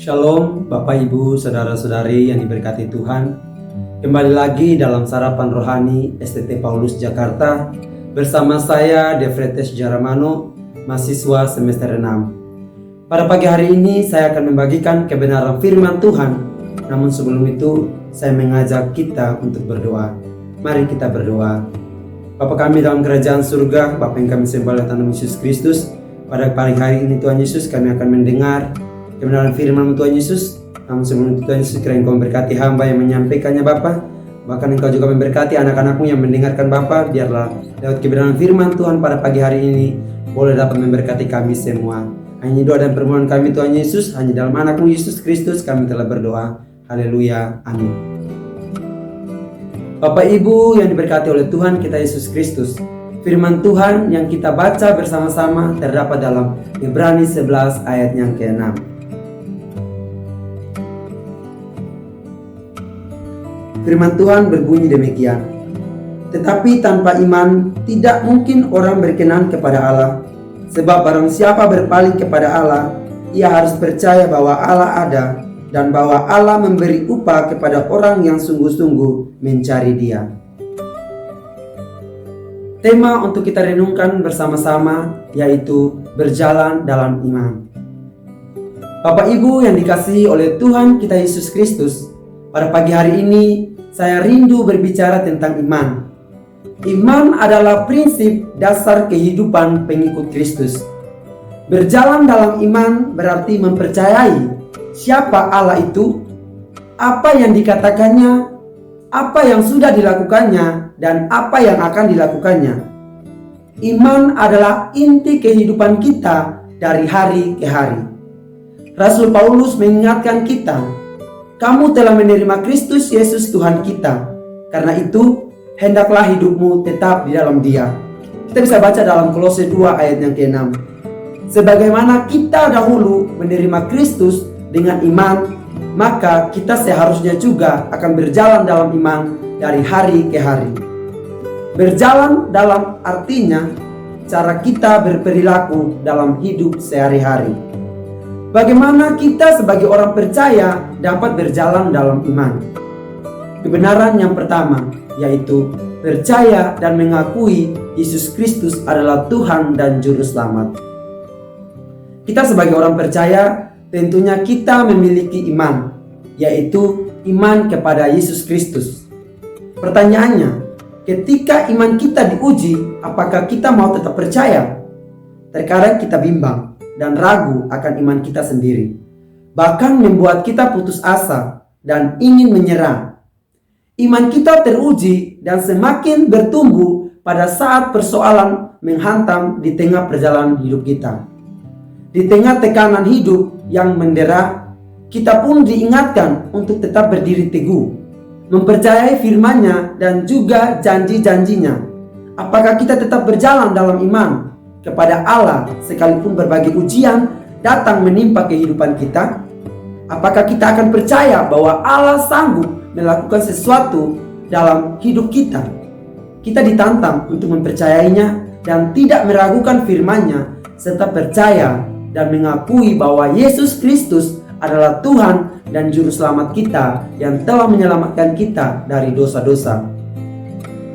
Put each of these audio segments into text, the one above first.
Shalom Bapak Ibu Saudara-saudari yang diberkati Tuhan. Kembali lagi dalam Sarapan Rohani STT Paulus Jakarta bersama saya Devretes Jaramano, mahasiswa semester 6. Pada pagi hari ini saya akan membagikan kebenaran firman Tuhan. Namun sebelum itu saya mengajak kita untuk berdoa. Mari kita berdoa. Bapa kami dalam kerajaan surga, Bapa yang kami sembah dalam nama Yesus Kristus, pada pagi hari ini Tuhan Yesus kami akan mendengar kebenaran firman Tuhan Yesus. Namun sebelum itu Tuhan Yesus, kiranya Engkau memberkati hamba yang menyampaikannya Bapa. Bahkan Engkau juga memberkati anak-anakmu yang mendengarkan Bapa. Biarlah lewat kebenaran firman Tuhan pada pagi hari ini boleh dapat memberkati kami semua. Hanya doa dan permohonan kami Tuhan Yesus, hanya dalam anakmu Yesus Kristus kami telah berdoa. Haleluya, amin. Bapak Ibu yang diberkati oleh Tuhan kita Yesus Kristus, firman Tuhan yang kita baca bersama-sama terdapat dalam Ibrani 11 ayat yang ke-6. Firman Tuhan berbunyi demikian. Tetapi tanpa iman tidak mungkin orang berkenan kepada Allah. Sebab barang siapa berpaling kepada Allah, ia harus percaya bahwa Allah ada dan bahwa Allah memberi upah kepada orang yang sungguh-sungguh mencari Dia. Tema untuk kita renungkan bersama-sama yaitu berjalan dalam iman. Bapak Ibu yang dikasihi oleh Tuhan kita Yesus Kristus, pada pagi hari ini saya rindu berbicara tentang iman. Iman adalah prinsip dasar kehidupan pengikut Kristus. Berjalan dalam iman berarti mempercayai siapa Allah itu, apa yang dikatakannya, apa yang sudah dilakukannya, dan apa yang akan dilakukannya. Iman adalah inti kehidupan kita dari hari ke hari. Rasul Paulus mengingatkan kita, kamu telah menerima Kristus Yesus Tuhan kita. Karena itu, hendaklah hidupmu tetap di dalam Dia. Kita bisa baca dalam Kolose 2 ayat yang ke-6. Sebagaimana kita dahulu menerima Kristus dengan iman, maka kita seharusnya juga akan berjalan dalam iman dari hari ke hari. Berjalan dalam artinya cara kita berperilaku dalam hidup sehari-hari. Bagaimana kita sebagai orang percaya dapat berjalan dalam iman? Kebenaran yang pertama yaitu percaya dan mengakui Yesus Kristus adalah Tuhan dan Juru Selamat. Kita sebagai orang percaya tentunya kita memiliki iman, yaitu iman kepada Yesus Kristus. Pertanyaannya, ketika iman kita diuji, apakah kita mau tetap percaya? Terkadang kita bimbang dan ragu akan iman kita sendiri, bahkan membuat kita putus asa dan ingin menyerah. Iman kita teruji dan semakin bertumbuh pada saat persoalan menghantam di tengah perjalanan hidup kita. Di tengah tekanan hidup yang mendera, kita pun diingatkan untuk tetap berdiri teguh, mempercayai firman-Nya dan juga janji-janjinya. Apakah kita tetap berjalan dalam iman kepada Allah sekalipun berbagai ujian datang menimpa kehidupan kita? Apakah kita akan percaya bahwa Allah sanggup melakukan sesuatu dalam hidup kita? Kita ditantang untuk mempercayainya dan tidak meragukan firman-Nya, serta percaya dan mengakui bahwa Yesus Kristus adalah Tuhan dan Juru Selamat kita yang telah menyelamatkan kita dari dosa-dosa.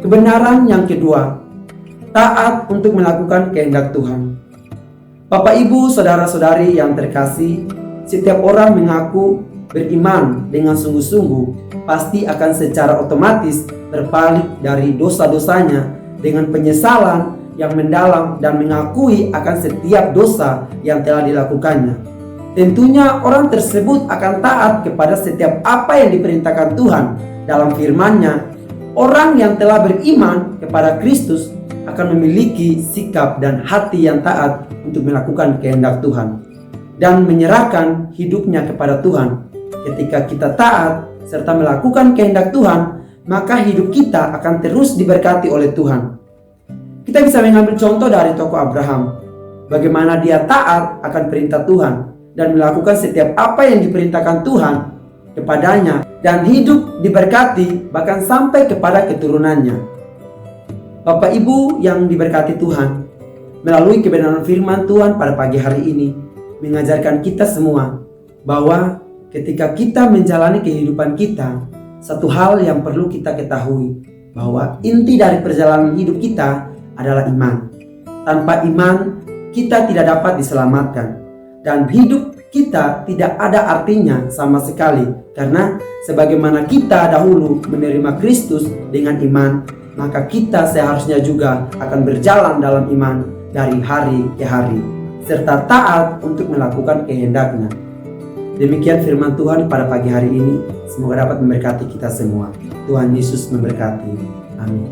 Kebenaran yang kedua, taat untuk melakukan kehendak Tuhan. Bapak Ibu saudara-saudari yang terkasih, setiap orang mengaku beriman dengan sungguh-sungguh pasti akan secara otomatis berpaling dari dosa-dosanya dengan penyesalan yang mendalam dan mengakui akan setiap dosa yang telah dilakukannya. Tentunya orang tersebut akan taat kepada setiap apa yang diperintahkan Tuhan dalam firman-Nya. Orang yang telah beriman kepada Kristus akan memiliki sikap dan hati yang taat untuk melakukan kehendak Tuhan dan menyerahkan hidupnya kepada Tuhan. Ketika kita taat serta melakukan kehendak Tuhan, maka hidup kita akan terus diberkati oleh Tuhan. Kita bisa mengambil contoh dari tokoh Abraham, bagaimana dia taat akan perintah Tuhan dan melakukan setiap apa yang diperintahkan Tuhan kepadanya, dan hidup diberkati bahkan sampai kepada keturunannya. Bapak Ibu yang diberkati Tuhan, melalui kebenaran firman Tuhan pada pagi hari ini mengajarkan kita semua bahwa ketika kita menjalani kehidupan kita, satu hal yang perlu kita ketahui, bahwa inti dari perjalanan hidup kita adalah iman. Tanpa iman, kita tidak dapat diselamatkan. Dan hidup kita tidak ada artinya sama sekali. Karena sebagaimana kita dahulu menerima Kristus dengan iman, maka kita seharusnya juga akan berjalan dalam iman dari hari ke hari, serta taat untuk melakukan kehendak-Nya. Demikian firman Tuhan pada pagi hari ini. Semoga dapat memberkati kita semua. Tuhan Yesus memberkati. Amin.